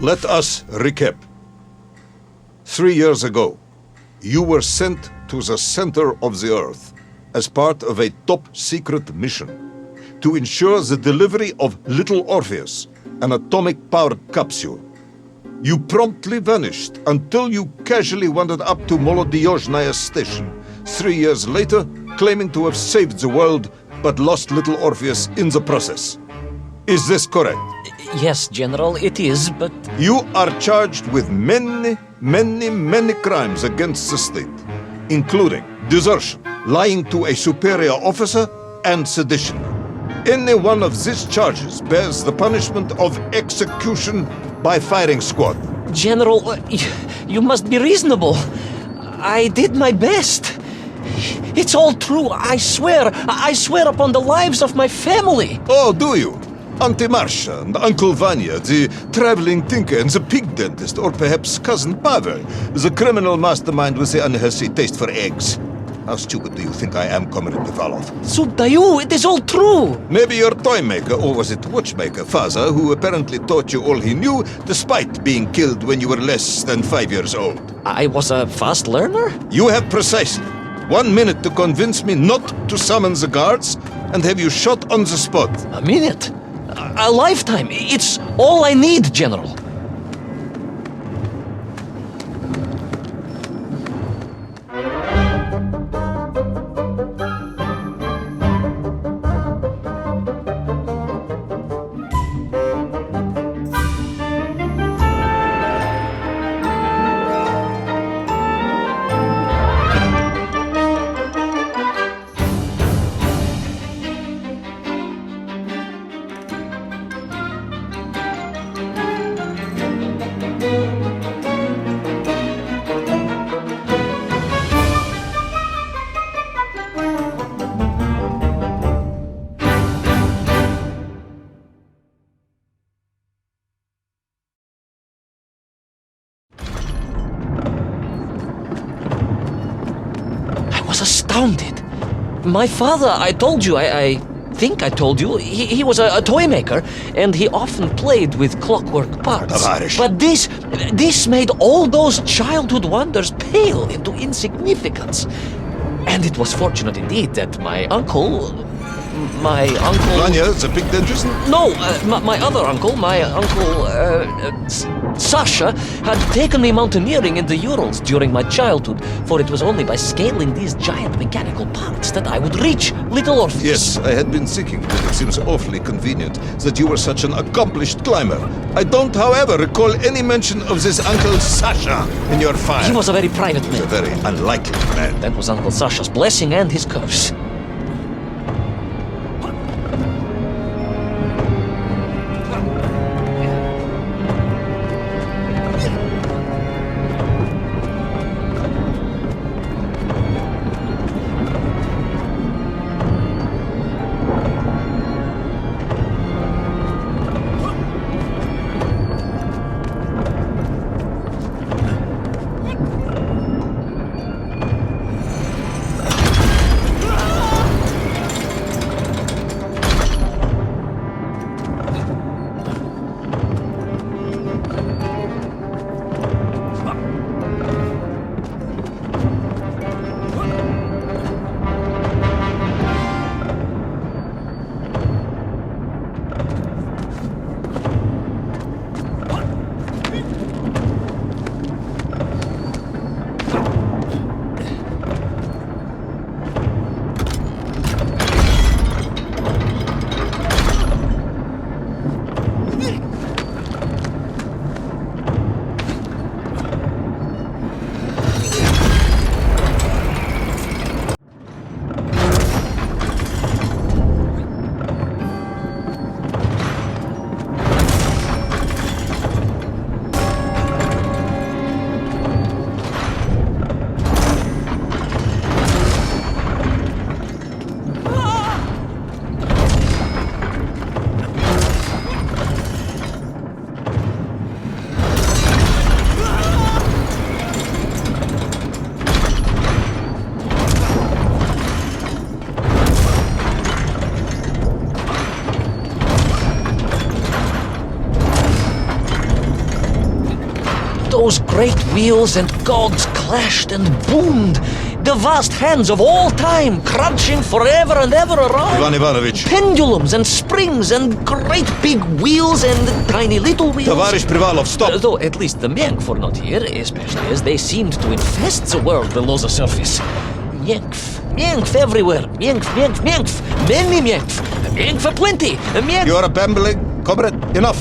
Let us recap. 3 years ago, you were sent to the center of the Earth as part of a top-secret mission to ensure the delivery of Little Orpheus, an atomic-powered capsule. You promptly vanished until you casually wandered up to Molodiyozhnaya station 3 years later, claiming to have saved the world but lost Little Orpheus in the process. Is this correct? Yes, General, it is, but... You are charged with many crimes against the state, including desertion, lying to a superior officer, and sedition. Any one of these charges bears the punishment of execution by firing squad. General, you must be reasonable. I did my best. It's all true, I swear. I swear upon the lives of my family. Oh, do you? Auntie Marcia and Uncle Vanya, the traveling tinker and the pig dentist, or perhaps Cousin Pavel, the criminal mastermind with the unhealthy taste for eggs. How stupid do you think I am, Comrade Bivalov? Sudayu, it is all true. Maybe your toy maker, or was it watchmaker, father, who apparently taught you all he knew, despite being killed when you were less than 5 years old. I was a fast learner? You have precisely 1 minute to convince me not to summon the guards, and have you shot on the spot. A minute? A lifetime. It's all I need, General. Astounded. My father, I told you, I think I told you, he was a toy maker, and he often played with clockwork parts. But this made all those childhood wonders pale into insignificance. And it was fortunate indeed that my uncle... Vanya, the pig dentist? No, my other uncle, Sasha, had taken me mountaineering in the Urals during my childhood, for it was only by scaling these giant mechanical parts that I would reach Little Orpheus. Yes, I had been thinking that it seems awfully convenient that you were such an accomplished climber. I don't, however, recall any mention of this Uncle Sasha in your file. He was a very private man. A very unlikely man. That was Uncle Sasha's blessing and his curse. those great wheels and cogs clashed and boomed. The vast hands of all time crunching forever and ever around. Ivan Ivanovich. Pendulums and springs and great big wheels and tiny little wheels. Tavarish Privalov, stop! Though at least the Myenk were not here, especially as they seemed to infest the world below the surface. Myenk everywhere. Myenk. Many Myenk for plenty. Myenk. You are babbling, comrade. Enough.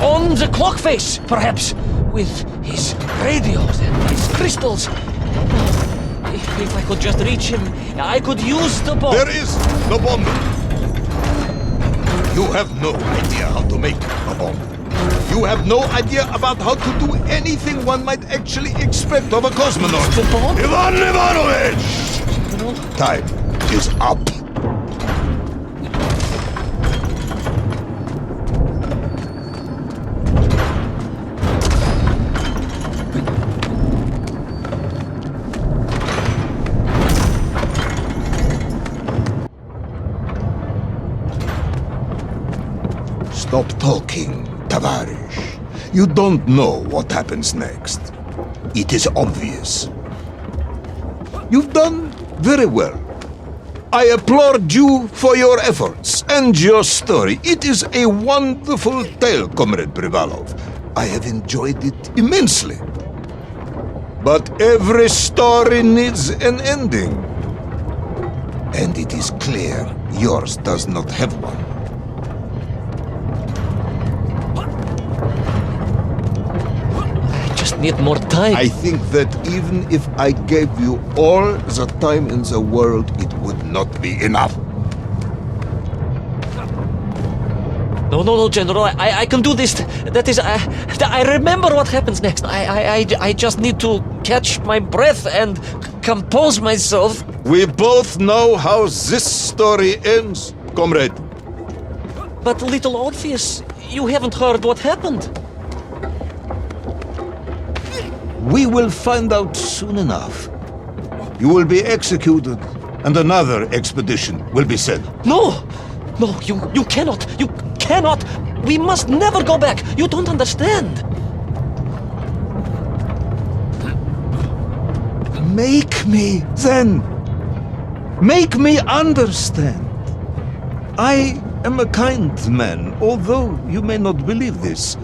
On the clock face, perhaps, with his radios and his crystals. If I could just reach him, I could use the bomb. There is no bomb. You have no idea how to make a bomb. You have no idea about how to do anything one might actually expect of a cosmonaut. The bomb? Ivan Ivanovich! Time is up. Stop talking, Tavarish. You don't know what happens next. It is obvious. You've done very well. I applaud you for your efforts and your story. It is a wonderful tale, Comrade Privalov. I have enjoyed it immensely. But every story needs an ending. And it is clear yours does not have one. Need more time. I think that even if I gave you all the time in the world, it would not be enough. No, General. I can do this. That is, I remember what happens next. I just need to catch my breath and compose myself. We both know how this story ends, comrade. But Little Orpheus, you haven't heard what happened. We will find out soon enough. You will be executed, and another expedition will be sent. No, you cannot. You cannot. We must never go back. You don't understand. Make me, then. Make me understand. I am a kind man, although you may not believe this.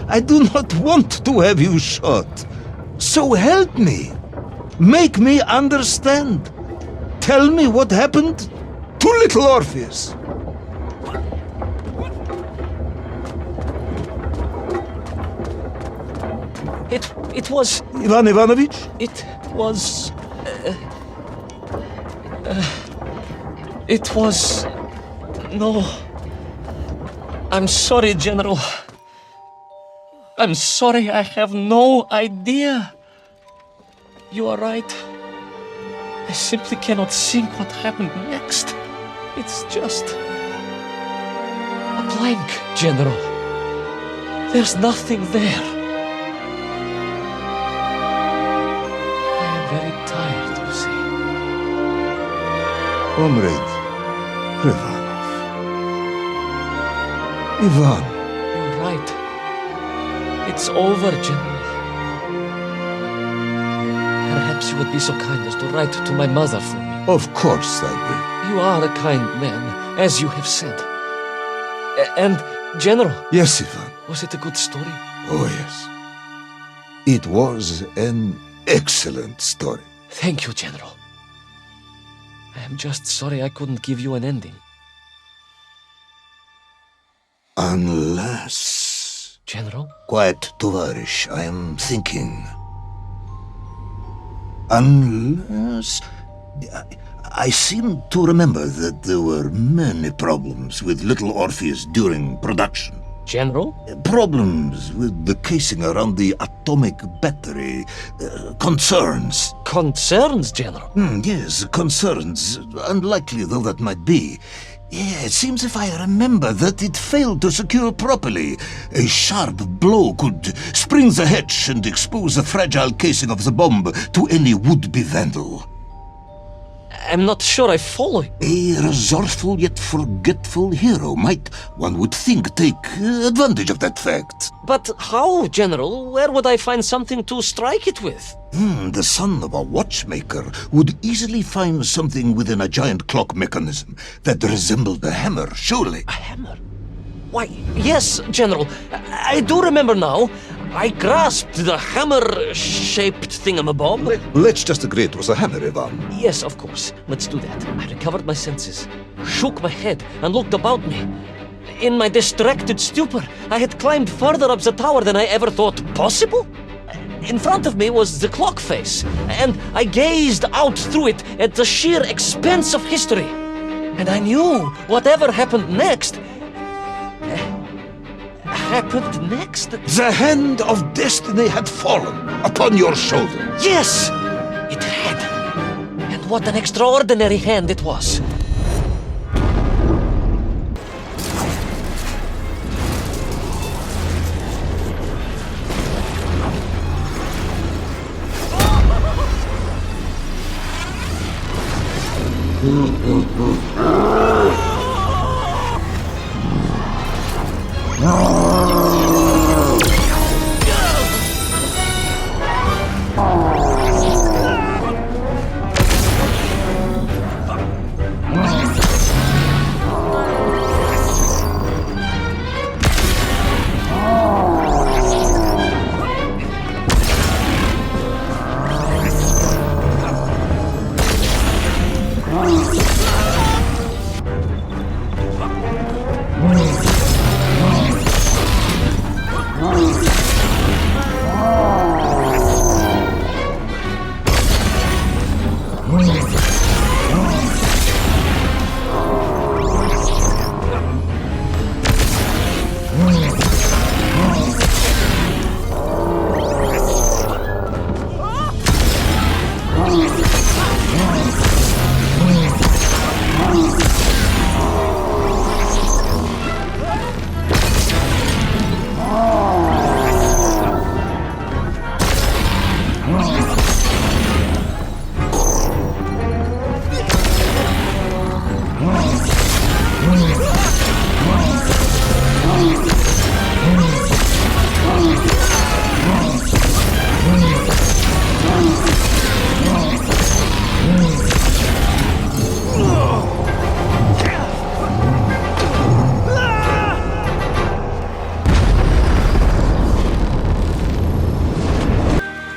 I do not want to have you shot. So help me. Make me understand. Tell me what happened to Little Orpheus. It was... Ivan Ivanovich? It was... It was... No. I'm sorry, General. I'm sorry, I have no idea. You are right. I simply cannot think what happened next. It's just a blank, General. There's nothing there. I am very tired, you see. Comrade Rivanov. Ivan. You're right. It's over, General. Perhaps you would be so kind as to write to my mother for me. Of course I will. You are a kind man, as you have said. And, General, Yes, Ivan. was it a good story? Oh, yes. It was an excellent story. Thank you, General. I am just sorry I couldn't give you an ending. Unless... General? Quiet, Tovarish, I am thinking. Unless... I seem to remember that there were many problems with Little Orpheus during production. General? Problems with the casing around the atomic battery. Concerns. Concerns, General? Yes, concerns. Unlikely though that might be. Yeah, it seems if I remember that it failed to secure properly. A sharp blow could spring the hatch and expose the fragile casing of the bomb to any would-be vandal. I'm not sure I follow. A resourceful yet forgetful hero might, one would think, take advantage of that fact. But how, General? Where would I find something to strike it with? The son of a watchmaker would easily find something within a giant clock mechanism that resembled a hammer, surely. A hammer? Why, yes, General. I do remember now. I grasped the hammer-shaped thingamabob. Let's just agree it was a hammer, Ivan. Yes, of course. Let's do that. I recovered my senses, shook my head, and looked about me. In my distracted stupor, I had climbed further up the tower than I ever thought possible. In front of me was the clock face, and I gazed out through it at the sheer expanse of history. And I knew whatever happened next... happened next? The hand of destiny had fallen upon your shoulder. Yes! It had. And what an extraordinary hand it was.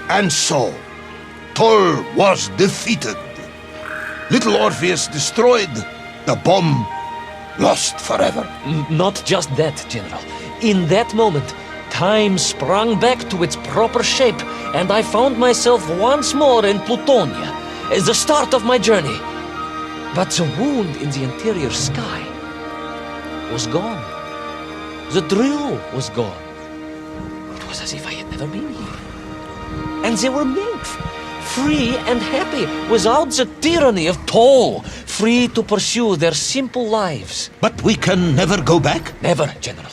And so, Tol was defeated. Little Orpheus destroyed, the bomb lost forever. Not just that, General. In that moment, time sprung back to its proper shape, and I found myself once more in Plutonia, as the start of my journey. But the wound in the interior sky was gone. The drill was gone. It was as if I had never been here. And they were nymph, free and happy, without the tyranny of toll, free to pursue their simple lives. But we can never go back? Never, General.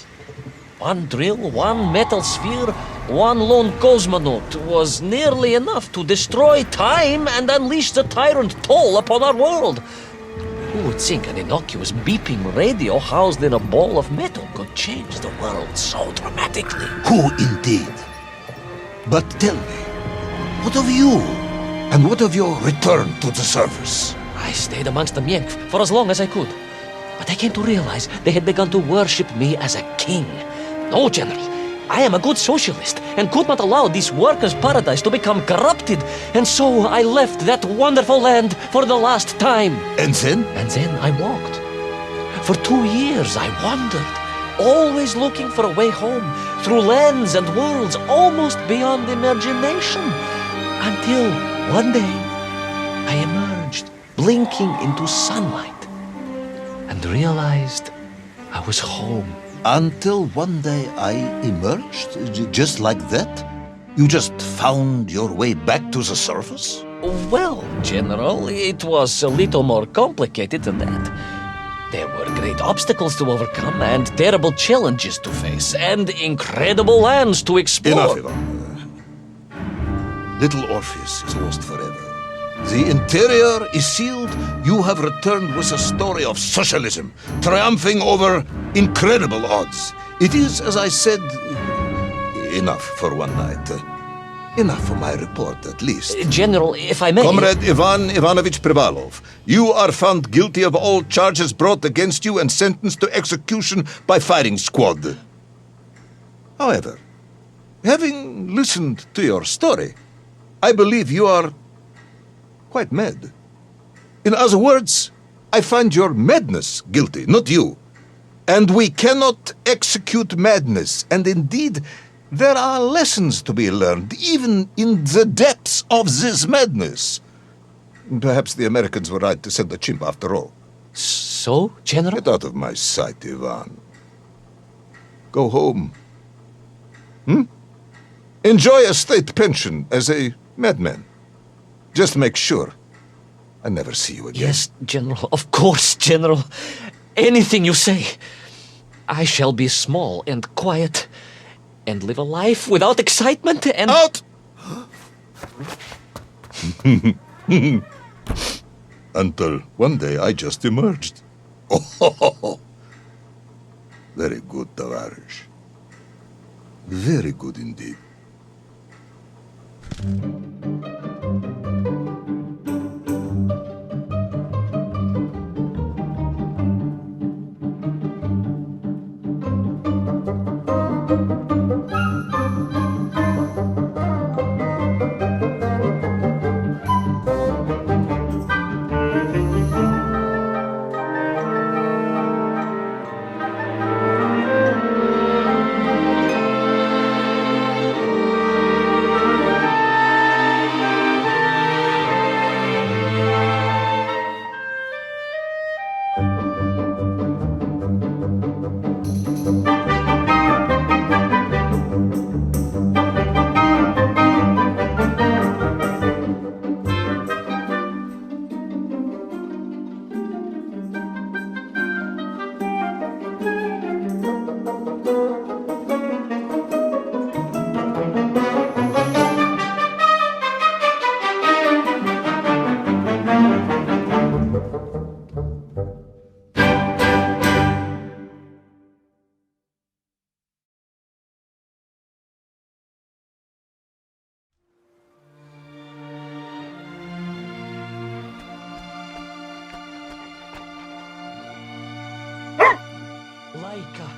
One drill, one metal sphere, one lone cosmonaut was nearly enough to destroy time and unleash the tyrant toll upon our world. Who would think an innocuous beeping radio housed in a ball of metal could change the world so dramatically? Who indeed? But tell me, what of you? And what of your return to the surface? I stayed amongst the Myenk for as long as I could. But I came to realize they had begun to worship me as a king. No, General. I am a good socialist and could not allow this workers' paradise to become corrupted. And so I left that wonderful land for the last time. And then? And then I walked. For 2 years I wandered, always looking for a way home, through lands and worlds almost beyond imagination. Until one day I emerged, blinking into sunlight, and realized I was home. Until one day I emerged, just like that? You just found your way back to the surface? Well, General, it was a little more complicated than that. There were great obstacles to overcome and terrible challenges to face and incredible lands to explore. Enough, Ivan. Little Orpheus is lost forever. The interior is sealed. You have returned with a story of socialism, triumphing over incredible odds. It is, as I said, enough for one night. Enough for my report, at least. General, if I may... Comrade Ivan Ivanovich Privalov, you are found guilty of all charges brought against you and sentenced to execution by firing squad. However, having listened to your story, I believe you are quite mad. In other words, I find your madness guilty, not you. And we cannot execute madness. And indeed, there are lessons to be learned, even in the depths of this madness. Perhaps the Americans were right to send a chimp after all. So, General? Get out of my sight, Ivan. Go home. Enjoy a state pension as a madman. Just make sure I never see you again. Yes, General. Of course, General. Anything you say. I shall be small and quiet and live a life without excitement and... Out! Until one day I just emerged. Oh, very good, Tavarish. Very good indeed. Laika.